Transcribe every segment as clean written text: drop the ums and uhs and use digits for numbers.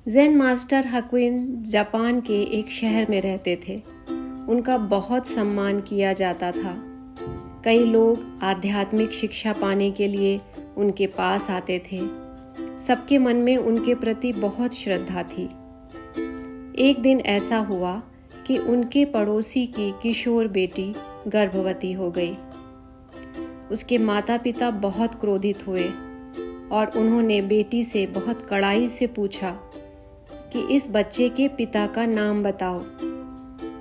Zen master हाकुइन Japan के एक शहर में रहते थे। उनका बहुत सम्मान किया जाता था। कई लोग आध्यात्मिक शिक्षा पाने के लिए उनके पास आते थे। सबके मन में उनके प्रति बहुत श्रद्धा थी। एक दिन ऐसा हुआ कि उनके पड़ोसी की किशोर बेटी गर्भवती हो गई। उसके माता पिता बहुत क्रोधित हुए और उन्होंने बेटी से बहुत कड़ाई से पूछा कि इस बच्चे के पिता का नाम बताओ।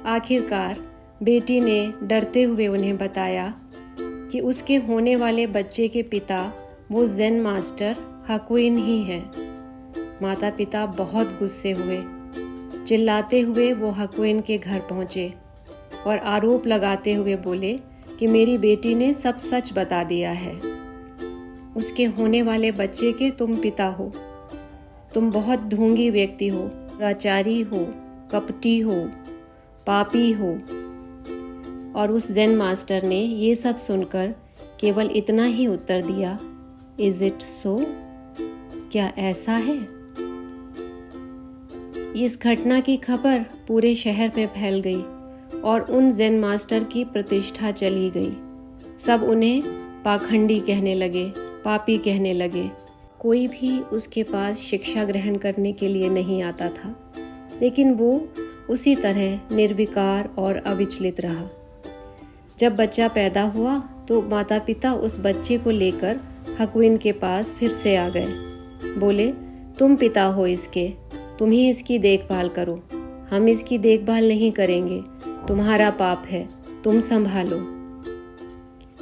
आखिरकार बेटी ने डरते हुए उन्हें बताया कि उसके होने वाले बच्चे के पिता वो ज़ेन मास्टर हाकुइन ही हैं। माता पिता बहुत गुस्से हुए। चिल्लाते हुए वो हाकुइन के घर पहुँचे और आरोप लगाते हुए बोले कि मेरी बेटी ने सब सच बता दिया है। उसके होने वाले बच्चे के तुम पिता हो। तुम बहुत ढोंगी व्यक्ति हो, दुराचारी हो, कपटी हो, पापी हो। और उस ज़ेन मास्टर ने ये सब सुनकर केवल इतना ही उत्तर दिया, इज़ इट सो? क्या ऐसा है? इस घटना की खबर पूरे शहर में फैल गई और उन ज़ेन मास्टर की प्रतिष्ठा चली गई। सब उन्हें पाखंडी कहने लगे, पापी कहने लगे। कोई भी उसके पास शिक्षा ग्रहण करने के लिए नहीं आता था, लेकिन वो उसी तरह निर्विकार और अविचलित रहा। जब बच्चा पैदा हुआ तो माता पिता उस बच्चे को लेकर हाकुइन के पास फिर से आ गए। बोले, तुम पिता हो इसके, तुम ही इसकी देखभाल करो। हम इसकी देखभाल नहीं करेंगे, तुम्हारा पाप है, तुम संभालो।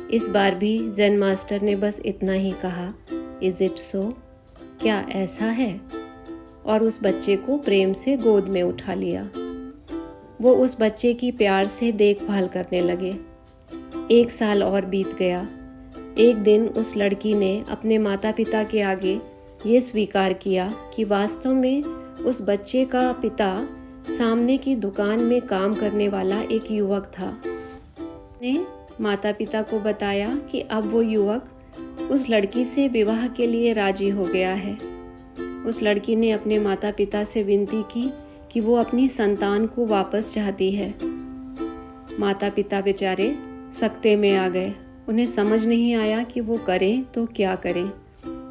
इस बार भी ज़ेन मास्टर ने बस इतना ही कहा, इज़ इट सो? क्या ऐसा है? और उस बच्चे को प्रेम से गोद में उठा लिया। वो उस बच्चे की प्यार से देखभाल करने लगे। 1 साल और बीत गया। एक दिन उस लड़की ने अपने माता पिता के आगे ये स्वीकार किया कि वास्तव में उस बच्चे का पिता सामने की दुकान में काम करने वाला एक युवक था। ने माता पिता को बताया कि अब वो युवक उस लड़की से विवाह के लिए राजी हो गया है। उस लड़की ने अपने माता पिता से विनती की कि वो अपनी संतान को वापस चाहती है। माता पिता बेचारे सकते में आ गए। उन्हें समझ नहीं आया कि वो करें तो क्या करें।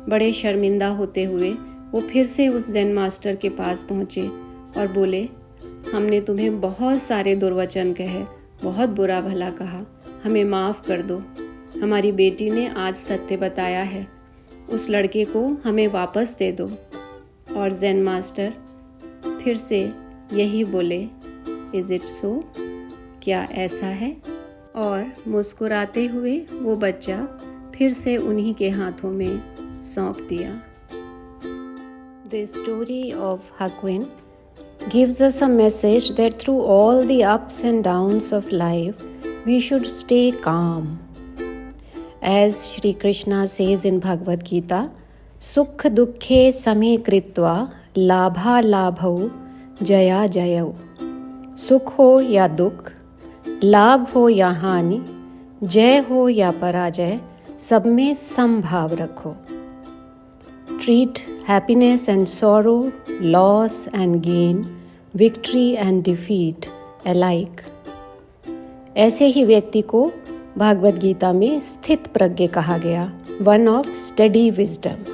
बड़े शर्मिंदा होते हुए वो फिर से उस ज़ेन मास्टर के पास पहुँचे और बोले, हमने तुम्हें बहुत सारे दुर्वचन कहे, बहुत बुरा भला कहा, हमें माफ़ कर दो। हमारी बेटी ने आज सत्य बताया है, उस लड़के को हमें वापस दे दो। और ज़ेन मास्टर फिर से यही बोले, इज़ इट सो? क्या ऐसा है? और मुस्कुराते हुए वो बच्चा फिर से उन्हीं के हाथों में सौंप दिया। The story of Hakuin gives us a message that through all the ups and downs of life, we should stay calm. As Shri Krishna says in Bhagavad Gita, Sukh dukhe same kritva labha labhau jaya jayau. Sukh ho ya dukh, लाभ हो या हानि, जय हो या पराजय, सब में समभाव रखो। Treat happiness and sorrow, loss and gain, victory and defeat alike. ऐसे ही व्यक्ति को भागवत गीता में स्थित प्रज्ञ कहा गया, one of steady wisdom.